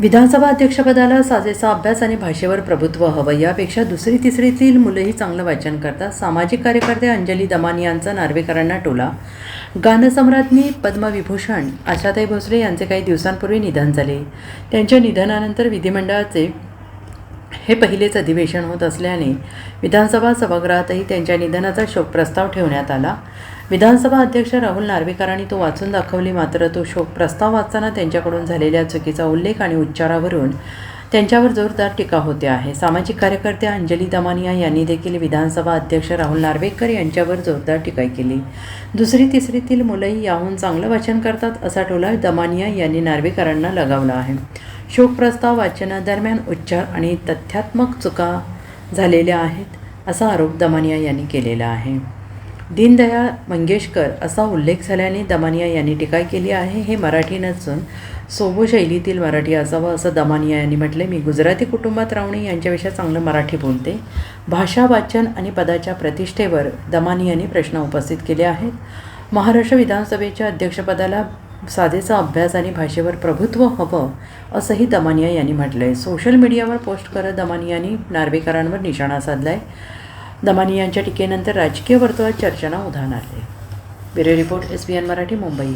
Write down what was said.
विधानसभा अध्यक्षपदाला साजेसा अभ्यास आणि भाषेवर प्रभुत्व हवं, यापेक्षा दुसरी तिसरीतील मुलंही चांगलं वाचन करतात. सामाजिक कार्यकर्ते अंजली दमानी यांचा नार्वेकरांना टोला. गानसम्राज्ञी पद्मविभूषण आशाताई भोसले यांचे काही दिवसांपूर्वी निधन झाले. त्यांच्या निधनानंतर विधिमंडळाचे हे पहिलेच अधिवेशन होत असल्याने विधानसभा सभागृहातही त्यांच्या निधनाचा शोक प्रस्ताव ठेवण्यात आला. विधानसभा अध्यक्ष राहुल नार्वेकरांनी तो वाचून दाखवले, मात्र तो शोक प्रस्ताव वाचताना त्यांच्याकडून झालेल्या चुकीचा उल्लेख आणि उच्चारावरून त्यांच्यावर जोरदार टीका होते आहे. सामाजिक कार्यकर्त्या अंजली दमानिया यांनी देखील विधानसभा अध्यक्ष राहुल नार्वेकर यांच्यावर जोरदार टीका केली. दुसरी तिसरीतील मुलंही याहून चांगलं वाचन करतात असा टोला दमानिया यांनी नार्वेकरांना लगावला आहे. शोक प्रस्ताव वाचनादरम्यान उच्चार आणि तथ्यात्मक चुका झालेल्या आहेत असा आरोप दमानिया यांनी केलेला आहे. दीनदयाळ मंगेशकर असा उल्लेख झाल्याने दमानिया यांनी टीका केली आहे. हे मराठी नसून सोबो शैलीतील मराठी असावं असं दमानिया यांनी म्हटले. मी गुजराती कुटुंबात रावणे यांच्यापेक्षा चांगलं मराठी बोलते. भाषा, वाचन आणि पदाच्या प्रतिष्ठेवर दमानिया यांनी प्रश्न उपस्थित केले आहेत. महाराष्ट्र विधानसभेच्या अध्यक्षपदाला साधेचा अभ्यास आणि भाषेवर प्रभुत्व हवं असंही दमानिया यांनी म्हटलं आहे. सोशल मीडियावर पोस्ट करत दमानिया यांनी नार्वेकरांवर निशाणा साधला आहे. दमानिया यांच्या टीकेनंतर राजकीय वर्तुळात चर्चांना उधाण आले. Bureau report, SBN Marathi, Mumbai.